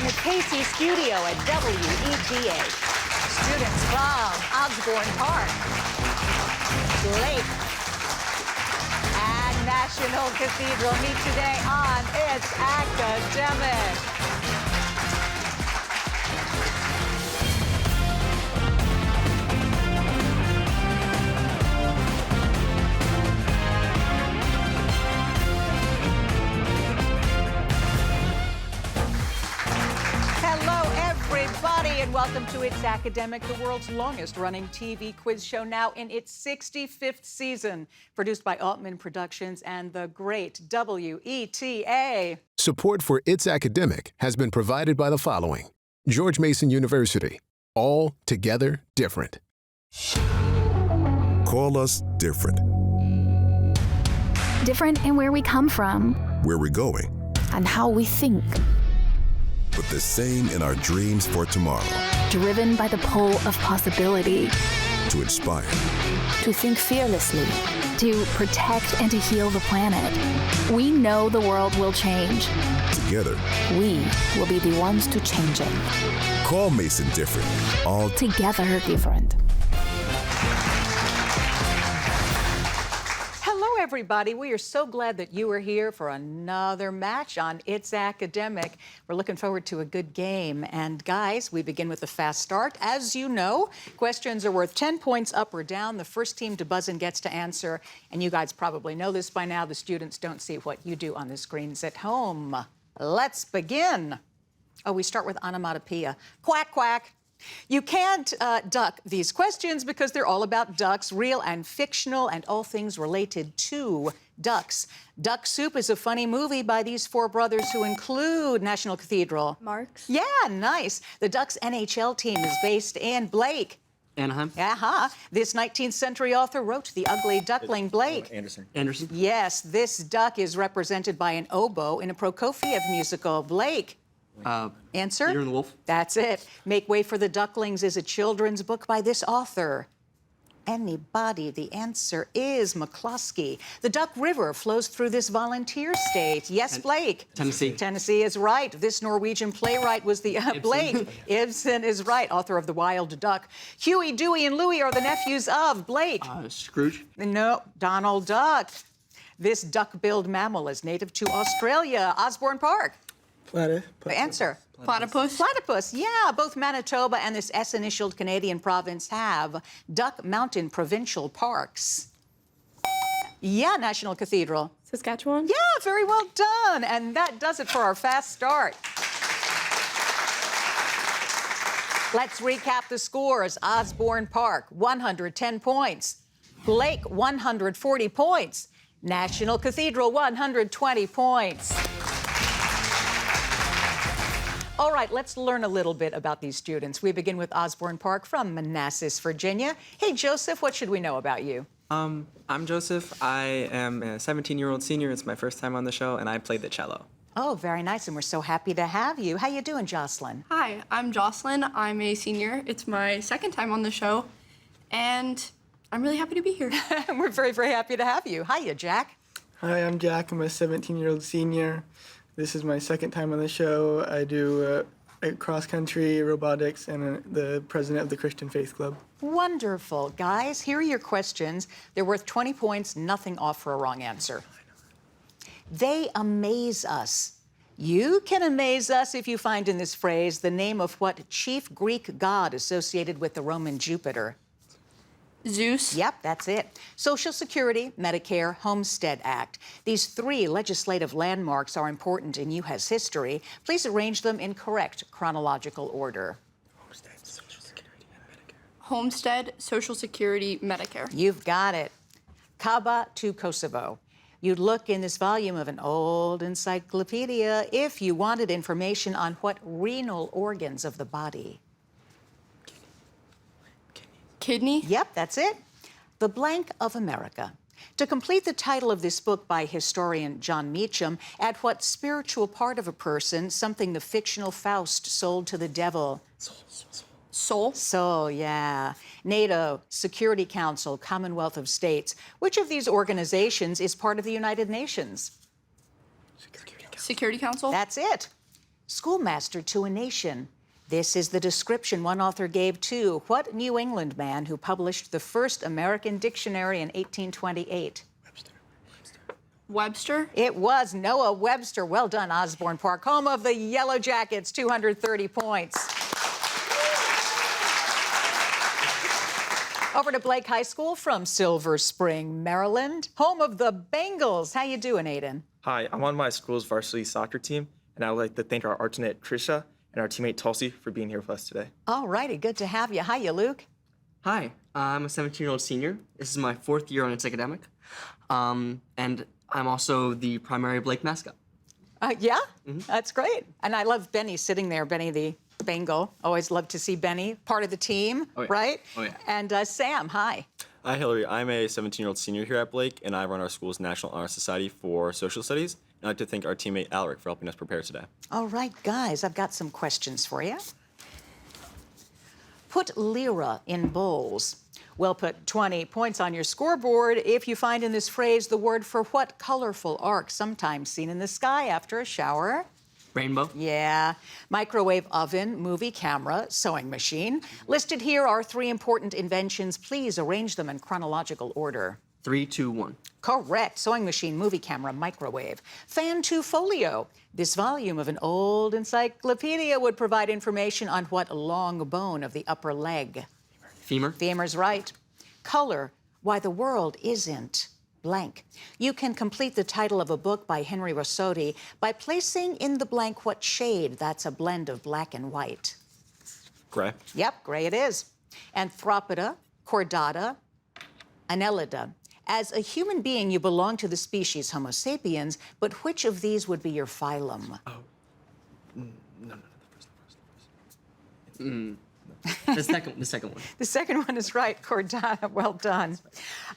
the Casey studio at WETA. Students from Osborne Park, Blake, and National Cathedral meet today on It's Academic. And welcome to It's Academic, the world's longest-running TV quiz show, now in its 65th season. Produced by Altman Productions and the great WETA. Support for It's Academic has been provided by the following: George Mason University. All together different. Call us different. Different in where we come from, Where we're going. and how we think. But the same in our dreams for tomorrow. Driven by the pull of possibility. To inspire. To think fearlessly. To protect and to heal the planet. We know the world will change. Together. We will be the ones to change it. Call Mason different. All Together different. Hello, everybody. We are so glad that you are here for another match on It's Academic. We're looking forward to a good game. And guys, we begin with a fast start. As you know, questions are worth 10 points up or down. The first team to buzz in gets to answer. And you guys probably know this by now. The students don't see what you do on the screens at home. Let's begin. Oh, we start with onomatopoeia. Quack, quack. You can't duck these questions because they're all about ducks, real and fictional, and all things related to ducks. Duck Soup is a funny movie by these four brothers who include National Cathedral. Marks. Yeah, nice. The Ducks NHL team is based in Blake. Anaheim. Uh-huh. This 19th century author wrote The Ugly Duckling, Blake. Anderson. Yes, this duck is represented by an oboe in a Prokofiev musical. Blake. Answer? Peter and the Wolf. That's it. Make Way for the Ducklings is a children's book by this author. Anybody? The answer is McCloskey. The Duck River flows through this volunteer state. Yes, Blake. Tennessee. Tennessee is right. This Norwegian playwright was the Blake. Ibsen is right, author of The Wild Duck. Huey, Dewey, and Louie are the nephews of Blake. Scrooge. No, Donald Duck. This duck-billed mammal is native to Australia. Osborne Park. The answer. Platypus. Platypus, yeah. Both Manitoba and this S-initialed Canadian province have Duck Mountain Provincial Parks. Yeah, National Cathedral. Saskatchewan. Yeah, very well done. And that does it for our fast start. Let's recap the scores. Osborne Park, 110 points. Blake, 140 points. National Cathedral, 120 points. All right, let's learn a little bit about these students. We begin with Osborne Park from Manassas, Virginia. Hey, Joseph, what should we know about you? I'm Joseph. I am a 17-year-old senior. It's my first time on the show, and I played the cello. Oh, very nice, and we're so happy to have you. How you doing, Jocelyn? Hi, I'm Jocelyn. I'm a senior. It's my second time on the show, and I'm really happy to be here. We're very, very happy to have you. Hiya, Jack. Hi, I'm Jack. I'm a 17-year-old senior. This is my second time on the show. I do cross-country, robotics, and the president of the Christian Faith Club. Wonderful. Guys, here are your questions. They're worth 20 points, nothing off for a wrong answer. They amaze us. You can amaze us if you find in this phrase the name of what chief Greek god associated with the Roman Jupiter. Zeus. Yep, that's it. Social Security, Medicare, Homestead Act. These three legislative landmarks are important in U.S. history. Please arrange them in correct chronological order. Homestead, Social Security, Medicare. You've got it. Kaaba to Kosovo. You'd look in this volume of an old encyclopedia if you wanted information on what renal organs of the body. Kidney. Yep, that's it. The Blank of America. To complete the title of this book by historian John Meacham, add what spiritual part of a person, something the fictional Faust sold to the devil. Soul. Soul, yeah. NATO, Security Council, Commonwealth of States. Which of these organizations is part of the United Nations? Security Council. That's it. Schoolmaster to a nation. This is the description one author gave to what New England man who published the first American dictionary in 1828? Webster? It was Noah Webster. Well done, Osborne Park, home of the Yellow Jackets, 230 points. Over to Blake High School from Silver Spring, Maryland, home of the Bengals. How you doing, Aiden? Hi, I'm on my school's varsity soccer team, and I would like to thank our alternate Trisha and our teammate Tulsi for being here with us today. All righty, good to have you. Hiya, Luke. Hi, I'm a 17-year-old senior. This is my 4th year on It's Academic. And I'm also the primary Blake mascot. Yeah, that's great. And I love Benny sitting there, Benny the Bengal. Always love to see Benny, part of the team, Oh, yeah. right? Oh, yeah. And Sam, hi. Hi, Hillary. I'm a 17-year-old senior here at Blake, and I run our school's National Honor Society for Social Studies. And I'd like to thank our teammate Alaric for helping us prepare today. All right, guys, I've got some questions for you. Put lira in bowls. Well, put 20 points on your scoreboard if you find in this phrase the word for what colorful arc sometimes seen in the sky after a shower? Rainbow. Yeah. Microwave oven, movie camera, sewing machine. Listed here are 3 important inventions. Please arrange them in chronological order. 3, 2, 1. Correct. Sewing machine, movie camera, microwave. Fan to folio. This volume of an old encyclopedia would provide information on what long bone of the upper leg. Femur. Femur's right. Color, why the world isn't blank. You can complete the title of a book by Henry Rossotti by placing in the blank what shade. That's a blend of black and white. Gray. Yep, gray it is. Anthropoda, chordata, annelida. As a human being, you belong to the species Homo sapiens, but which of these would be your phylum? The second one. The second one is right, chordata. Well done.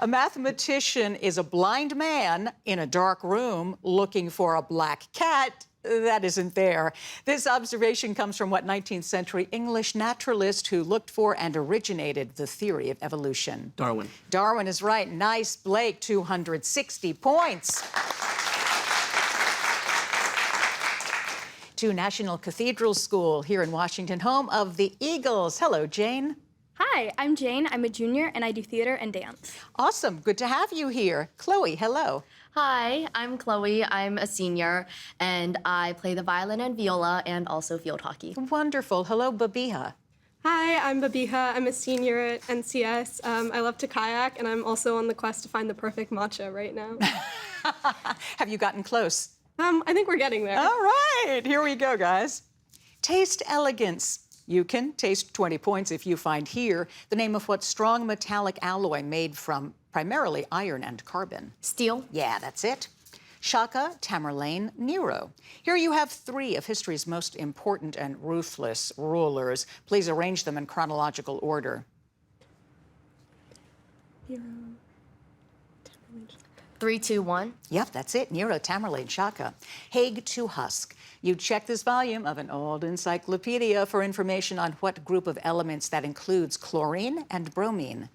A mathematician is a blind man in a dark room looking for a black cat that isn't there. This observation comes from what 19th century English naturalist who looked for and originated the theory of evolution? Darwin. Darwin is right. Nice, Blake, 260 points. To National Cathedral School here in Washington, home of the Eagles. Hello, Jane. Hi, I'm Jane. I'm a junior and I do theater and dance. Awesome. Good to have you here. Chloe, hello. Hi, I'm Chloe. I'm a senior and I play the violin and viola and also field hockey. Wonderful. Hello, Babiha. Hi, I'm Babiha. I'm a senior at NCS. I love to kayak and I'm also on the quest to find the perfect matcha right now. Have you gotten close? I think we're getting there. All right, here we go, guys. Taste elegance. You can taste 20 points if you find here the name of what strong metallic alloy made from primarily iron and carbon. Steel. Yeah, that's it. Shaka, Tamerlane, Nero. Here you have 3 of history's most important and ruthless rulers. Please arrange them in chronological order. 3, 2, 1. Yep, that's it. Nero, Tamerlane, Shaka. Haig to Husk. You check this volume of an old encyclopedia for information on what group of elements that includes chlorine and bromine.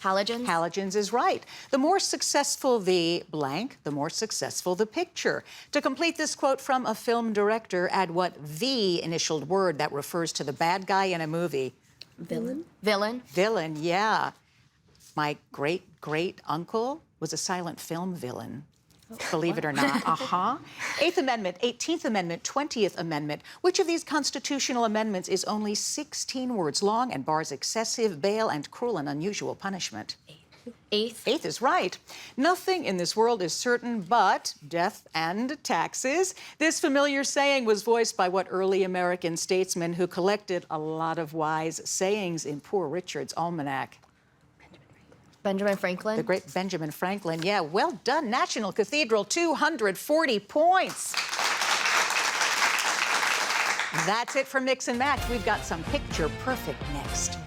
Halogens. Halogens is right. The more successful the blank, the more successful the picture. To complete this quote from a film director, add what the initialed word that refers to the bad guy in a movie. Villain. Villain. Villain, yeah. My great-great-uncle was a silent film villain. Believe it or not. 8th Amendment, 18th Amendment, 20th Amendment. Which of these constitutional amendments is only 16 words long and bars excessive, bail, and cruel and unusual punishment? 8th. 8th is right. Nothing in this world is certain but death and taxes. This familiar saying was voiced by what early American statesman who collected a lot of wise sayings in Poor Richard's Almanac? Benjamin Franklin. The great Benjamin Franklin. Yeah, well done. National Cathedral, 240 points. That's it for Mix and Match. We've got some Picture Perfect next.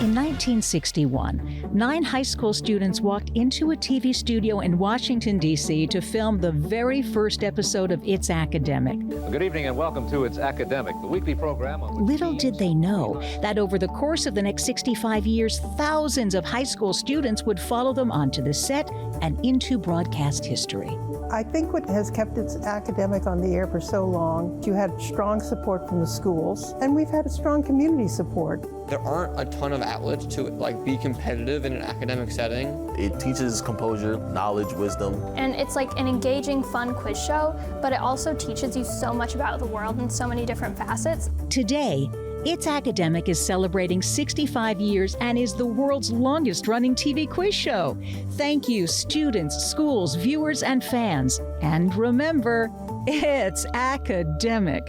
In 1961, 9 high school students walked into a TV studio in Washington, D.C. to film the very first episode of It's Academic. Good evening and welcome to It's Academic, the weekly program on Little did they know that over the course of the next 65 years, thousands of high school students would follow them onto the set and into broadcast history. I think what has kept its academic on the air for so long, you had strong support from the schools, and we've had a strong community support. There aren't a ton of outlets to be competitive in an academic setting. It teaches composure, knowledge, wisdom. And it's like an engaging, fun quiz show, but it also teaches you so much about the world in so many different facets. Today, It's Academic is celebrating 65 years and is the world's longest-running TV quiz show. Thank you, students, schools, viewers, and fans. And remember, it's academic.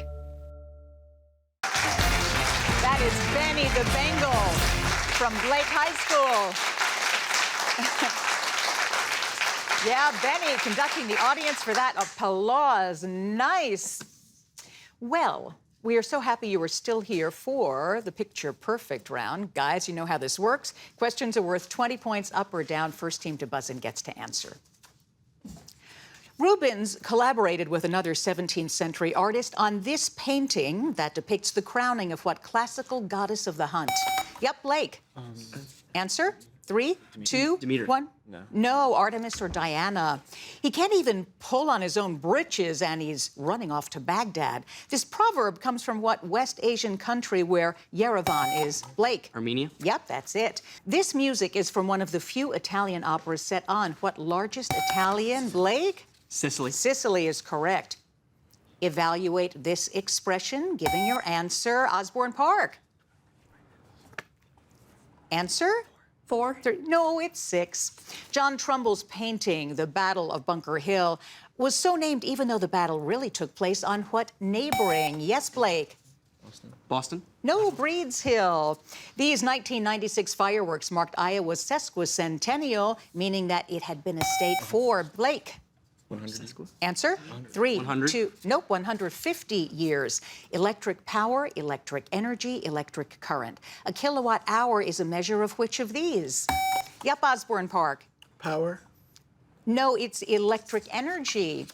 That is Benny the Bengal from Blake High School. Yeah, Benny conducting the audience for that applause. Nice. Well, we are so happy you are still here for the Picture Perfect round. Guys, you know how this works. Questions are worth 20 points up or down. First team to buzz in gets to answer. Rubens collaborated with another 17th century artist on this painting that depicts the crowning of what classical goddess of the hunt? Yep, Blake. Answer? 3, 2, Demeter. 1. No. No, Artemis or Diana. He can't even pull on his own breeches and he's running off to Baghdad. This proverb comes from what West Asian country where Yerevan is? Blake. Armenia. Yep, that's it. This music is from one of the few Italian operas set on what largest Italian? Blake? Sicily. Sicily is correct. Evaluate this expression, giving your answer. Osborne Park. Answer? 4. No, it's 6. John Trumbull's painting, The Battle of Bunker Hill, was so named even though the battle really took place on what neighboring? Yes, Blake? Boston. No, Breeds Hill. These 1996 fireworks marked Iowa's sesquicentennial, meaning that it had been a state for Blake. 100. Answer? 3, 100. 2, nope, 150 years. Electric power, electric energy, electric current. A kilowatt hour is a measure of which of these? Yep, Osborne Park. Power. No, it's electric energy.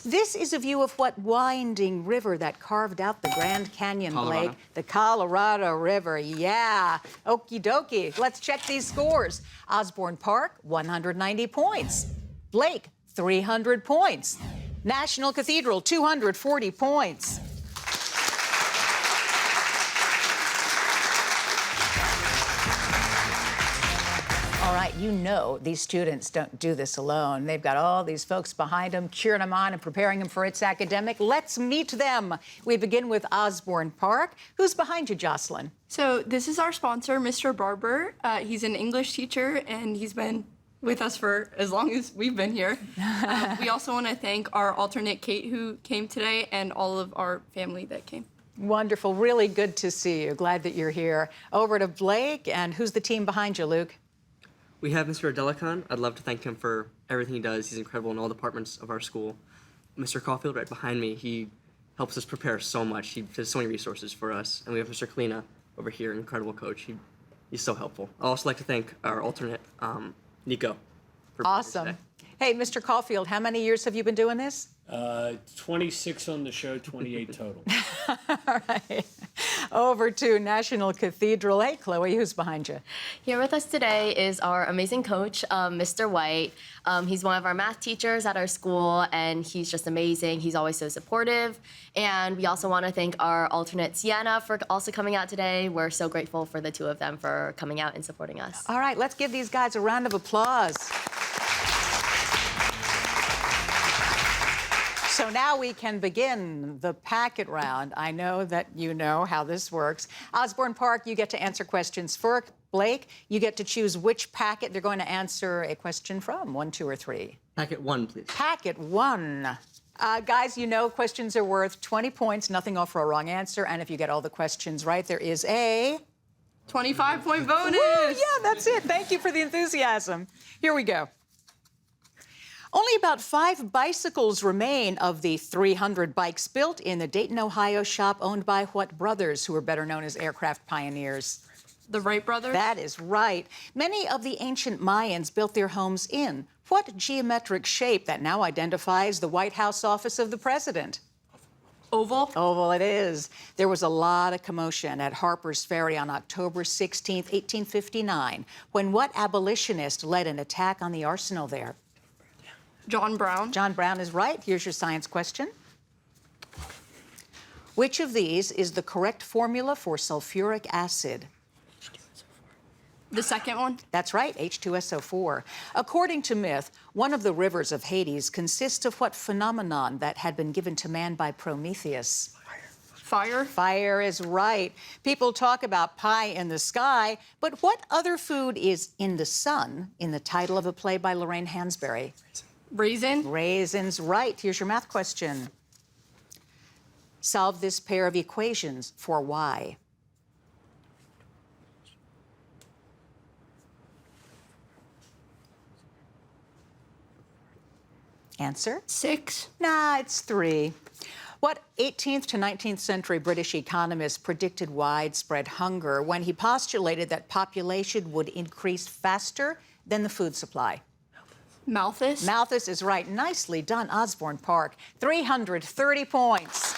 This is a view of what winding river that carved out the Grand Canyon, Colorado. Blake? The Colorado River, yeah. Okie dokie. Let's check these scores. Osborne Park, 190 points. Blake, 300 points. National Cathedral, 240 points. All right, you know these students don't do this alone. They've got all these folks behind them, cheering them on and preparing them for It's Academic. Let's meet them. We begin with Osborne Park. Who's behind you, Jocelyn? So this is our sponsor, Mr. Barber. He's an English teacher, and he's been with us for as long as we've been here. We also want to thank our alternate Kate who came today and all of our family that came. Wonderful, really good to see you. Glad that you're here. Over to Blake, and who's the team behind you, Luke? We have Mr. Adelicon. I'd love to thank him for everything he does. He's incredible in all departments of our school. Mr. Caulfield, right behind me, he helps us prepare so much. He does so many resources for us. And we have Mr. Kalina over here, incredible coach. He's so helpful. I'd also like to thank our alternate, Nico. Awesome. Hey, Mr. Caulfield, how many years have you been doing this? 26 on the show, 28 total. All right. Over to National Cathedral. Hey, Chloe, who's behind you? Here with us today is our amazing coach, Mr. White. He's one of our math teachers at our school, and he's just amazing. He's always so supportive. And we also want to thank our alternate, Sienna, for also coming out today. We're so grateful for the two of them for coming out and supporting us. All right, let's give these guys a round of applause. So now we can begin the packet round. I know that you know how this works. Osborne Park, you get to answer questions first. Blake, you get to choose which packet they're going to answer a question from, 1, 2, or 3. Packet 1, please. Packet 1. Guys, you know questions are worth 20 points, nothing off for a wrong answer. And if you get all the questions right, there is a 25-point bonus. Woo, yeah, that's it. Thank you for the enthusiasm. Here we go. Only about 5 bicycles remain of the 300 bikes built in the Dayton, Ohio shop owned by what brothers who are better known as aircraft pioneers? The Wright brothers? That is right. Many of the ancient Mayans built their homes in what geometric shape that now identifies the White House office of the president? Oval? Oval it is. There was a lot of commotion at Harper's Ferry on October 16, 1859, when what abolitionist led an attack on the arsenal there? John Brown. John Brown is right. Here's your science question. Which of these is the correct formula for sulfuric acid? The second one. That's right, H2SO4. According to myth, one of the rivers of Hades consists of what phenomenon that had been given to man by Prometheus? Fire. Fire is right. People talk about pie in the sky, but what other food is in the sun in the title of a play by Lorraine Hansberry? Raisin. Raisins, right. Here's your math question. Solve this pair of equations for y. Answer? 6. Nah, it's 3. What 18th to 19th century British economist predicted widespread hunger when he postulated that population would increase faster than the food supply? Malthus. Malthus is right. Nicely done, Osborne Park. 330 points.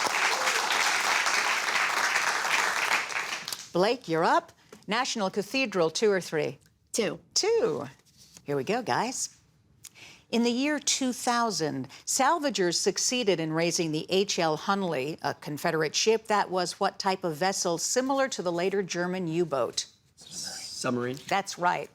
Blake, you're up. National Cathedral, 2 or 3? 2. 2. Here we go, guys. In the year 2000, salvagers succeeded in raising the H.L. Hunley, a Confederate ship that was what type of vessel similar to the later German U-boat? Submarine. That's right.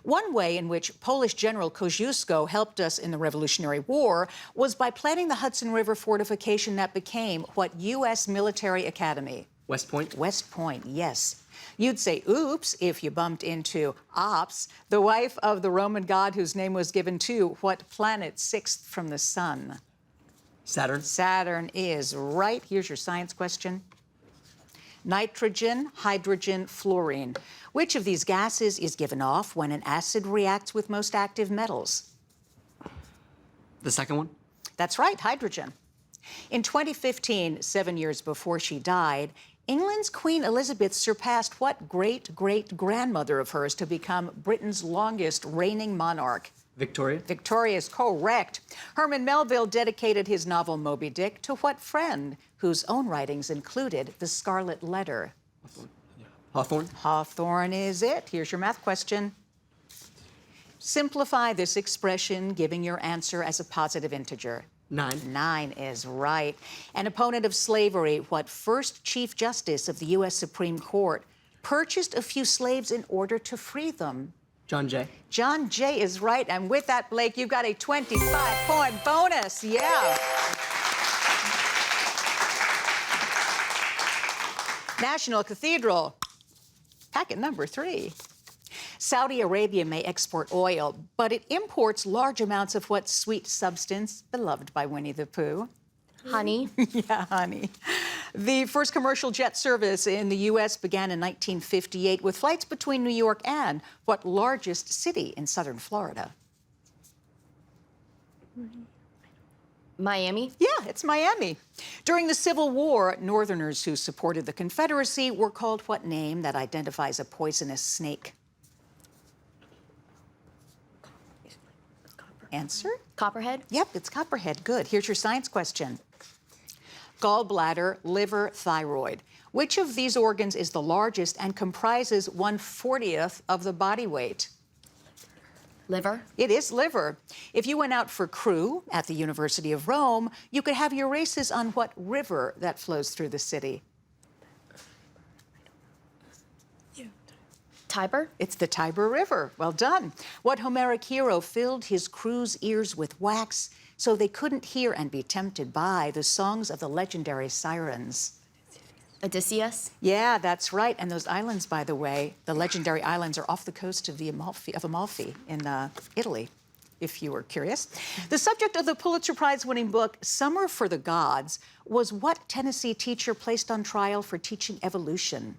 One way in which Polish General Kosciuszko helped us in the Revolutionary War was by planning the Hudson River fortification that became what U.S. Military Academy? West Point. West Point, yes. You'd say, oops, if you bumped into Ops, the wife of the Roman god whose name was given to what planet sixth from the sun? Saturn. Saturn is right. Here's your science question. Nitrogen, hydrogen, fluorine. Which of these gases is given off when an acid reacts with most active metals? The second one. That's right, hydrogen. In 2015, 7 years before she died, England's Queen Elizabeth surpassed what great-great-grandmother of hers to become Britain's longest reigning monarch? Victoria. Victoria is correct. Herman Melville dedicated his novel Moby Dick to what friend whose own writings included the Scarlet Letter? Hawthorne. Hawthorne is it. Here's your math question. Simplify this expression, giving your answer as a positive integer. 9. 9 is right. An opponent of slavery, what first Chief Justice of the U.S. Supreme Court purchased a few slaves in order to free them? John Jay. John Jay is right. And with that, Blake, you've got a 25-point bonus. Yeah. National Cathedral, packet number 3. Saudi Arabia may export oil, but it imports large amounts of what sweet substance beloved by Winnie the Pooh? Honey. Yeah, honey. The first commercial jet service in the U.S. began in 1958 with flights between New York and what largest city in southern Florida? Miami. Yeah, it's Miami. During the Civil War, Northerners who supported the Confederacy were called what name that identifies a poisonous snake? Answer? Copperhead. Yep, it's copperhead. Good. Here's your science question. Gallbladder, liver, thyroid. Which of these organs is the largest and comprises 1/40th of the body weight? Liver. It is liver. If you went out for crew at the University of Rome, you could have your races on what river that flows through the city? Tiber? It's the Tiber River. Well done. What Homeric hero filled his crew's ears with wax so they couldn't hear and be tempted by the songs of the legendary sirens? Odysseus? Yeah, that's right. And those islands, by the way, the legendary islands are off the coast of Amalfi in Italy, if you were curious. The subject of the Pulitzer Prize-winning book, Summer for the Gods, was what Tennessee teacher placed on trial for teaching evolution?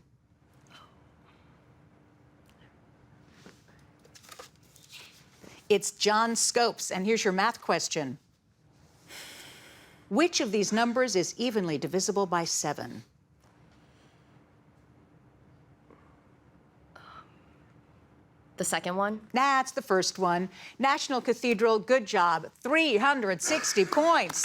It's John Scopes, and here's your math question. Which of these numbers is evenly divisible by 7? The second one? Nah, it's the first one. National Cathedral, good job. 360 points.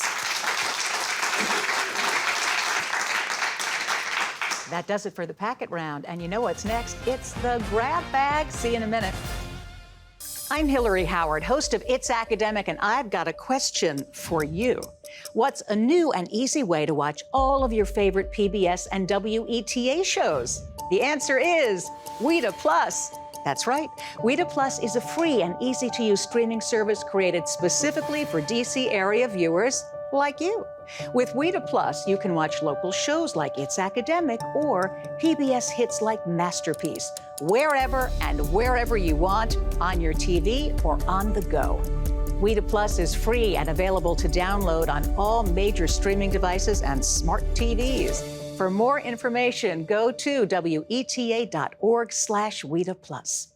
That does it for the packet round. And you know what's next? It's the grab bag. See you in a minute. I'm Hillary Howard, host of It's Academic, and I've got a question for you. What's a new and easy way to watch all of your favorite PBS and WETA shows? The answer is WETA Plus. That's right. WETA Plus is a free and easy-to-use streaming service created specifically for DC area viewers like you. With WETA Plus, you can watch local shows like It's Academic or PBS hits like Masterpiece, wherever and wherever you want, on your TV or on the go. WETA Plus is free and available to download on all major streaming devices and smart TVs. For more information, go to weta.org/WETA Plus.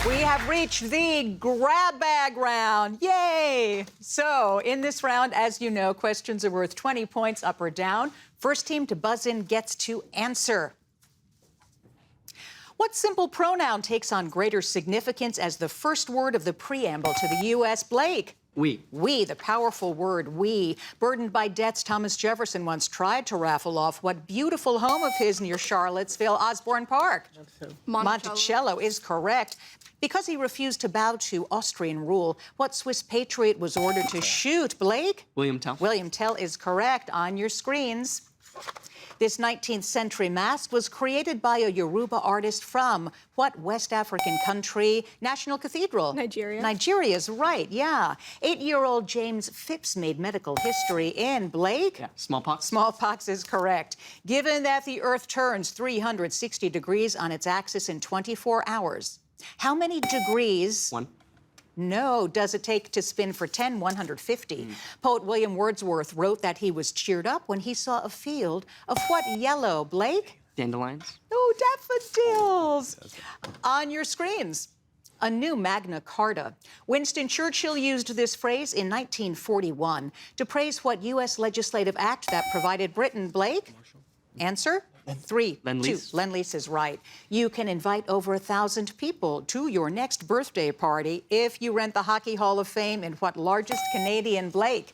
We have reached the grab bag round. Yay! So, in this round, as you know, questions are worth 20 points up or down. First team to buzz in gets to answer. What simple pronoun takes on greater significance as the first word of the preamble to the U.S., Blake? We. We, the powerful word we. Burdened by debts, Thomas Jefferson once tried to raffle off what beautiful home of his near Charlottesville, Osborne Park. Monticello is correct. Because he refused to bow to Austrian rule, what Swiss patriot was ordered to shoot, Blake? William Tell. William Tell is correct on your screens. This 19th century mask was created by a Yoruba artist from what West African country? National Cathedral. Nigeria. Nigeria is right, yeah. 8-year-old James Phipps made medical history in, Blake? Yeah, smallpox. Smallpox is correct. Given that the Earth turns 360 degrees on its axis in 24 hours, how many degrees? 1. No, does it take to spin for 10, 150? Poet William Wordsworth wrote that he was cheered up when he saw a field of what yellow, Blake? Dandelions. Oh, daffodils. On your screens, a new Magna Carta. Winston Churchill used this phrase in 1941 to praise what U.S. legislative act that provided Britain, Blake? Answer? 3, Lend-Lease. 2. Lend-Lease is right. You can invite over 1,000 people to your next birthday party if you rent the Hockey Hall of Fame in what largest Canadian, Blake?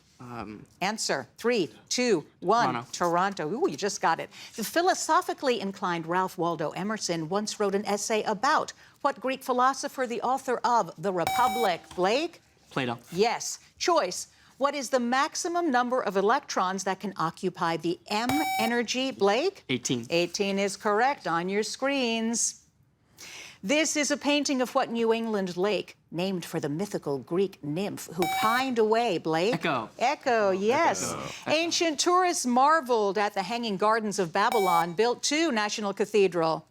Answer. 3, 2, 1. Toronto. Ooh, you just got it. The philosophically inclined Ralph Waldo Emerson once wrote an essay about what Greek philosopher, the author of The Republic, Blake? Plato. Yes. Choice. What is the maximum number of electrons that can occupy the M energy, Blake? 18. 18 is correct on your screens. This is a painting of what New England lake, named for the mythical Greek nymph who pined away, Blake? Echo. Echo, yes. Echo. Ancient tourists marveled at the Hanging Gardens of Babylon, built to National Cathedral.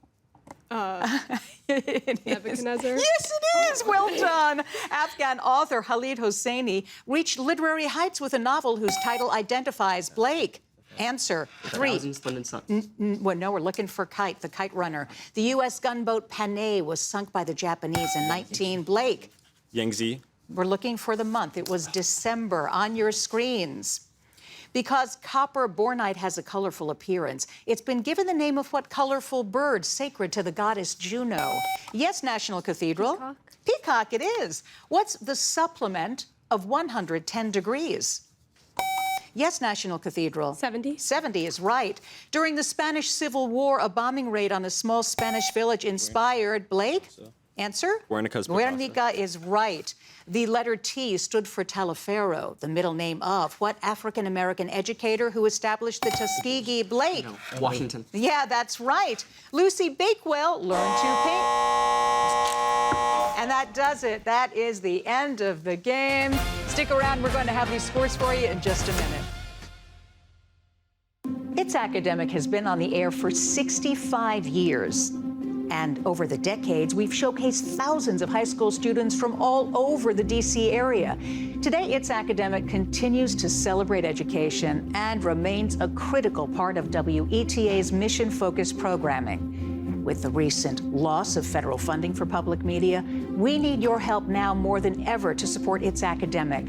Nebuchadnezzar. Yes, it is. Well done. Afghan author Khalid Hosseini reached literary heights with a novel whose title identifies Blake. Answer. 3. Thousand Splendid Sun. Well, no, we're looking for Kite, the Kite Runner. The U.S. gunboat Panay was sunk by the Japanese in 19. Blake. Yangtze. We're looking for the month. It was December on your screens. Because copper bornite has a colorful appearance, it's been given the name of what colorful bird sacred to the goddess Juno? Yes, National Cathedral. Peacock. Peacock it is. What's the supplement of 110 degrees? Yes, National Cathedral. 70. 70 is right. During the Spanish Civil War, a bombing raid on a small Spanish village inspired Blake? Answer? Guernica is right. The letter T stood for Taliaferro, the middle name of what African-American educator who established the Tuskegee, Blake? Washington. Yeah, that's right. Lucy Bakewell learned to paint. And that does it. That is the end of the game. Stick around. We're going to have these scores for you in just a minute. It's Academic has been on the air for 65 years. And over the decades, we've showcased thousands of high school students from all over the D.C. area. Today, It's Academic continues to celebrate education and remains a critical part of WETA's mission-focused programming. With the recent loss of federal funding for public media, we need your help now more than ever to support It's Academic.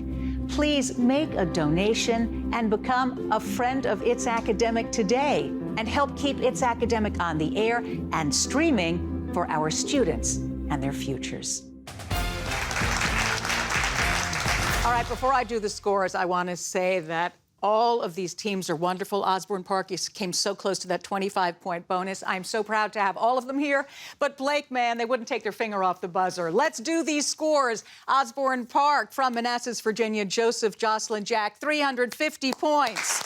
Please make a donation and become a friend of It's Academic today, and help keep It's Academic on the air and streaming for our students and their futures. All right, before I do the scores, I want to say that All of these teams are wonderful. Osborne Park came so close to that 25-point bonus. I'm so proud to have all of them here. But Blake, man, they wouldn't take their finger off the buzzer. Let's do these scores. Osborne Park from Manassas, Virginia, Joseph Jocelyn Jack, 350 points.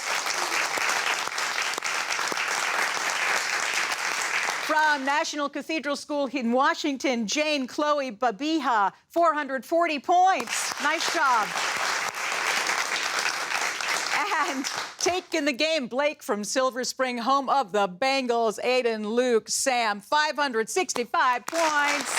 From National Cathedral School in Washington, Jane Chloe Babija, 440 points. Nice job. And taking the game, Blake from Silver Spring, home of the Bengals, Aiden, Luke, Sam, 565 points.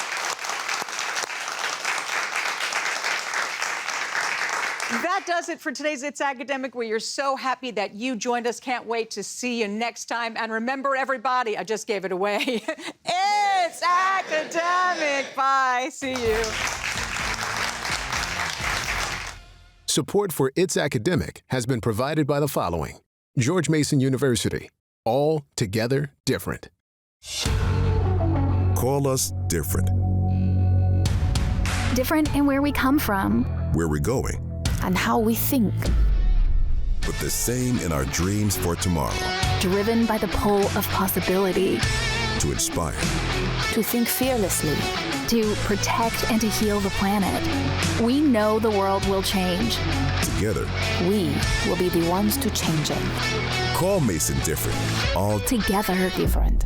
That does it for today's It's Academic. We are so happy that you joined us. Can't wait to see you next time. And remember, everybody, I just gave it away. It's Academic. Bye. See you. Support for It's Academic has been provided by the following: George Mason University. All together different. Call us different. Different in where we come from, Where we're going, and how we think. but the same in our dreams for tomorrow. Driven by the pull of possibility. To inspire, To think fearlessly. To protect and to heal the planet. We know the world will change. together. We will be the ones to change it. Call Mason different. All Together different.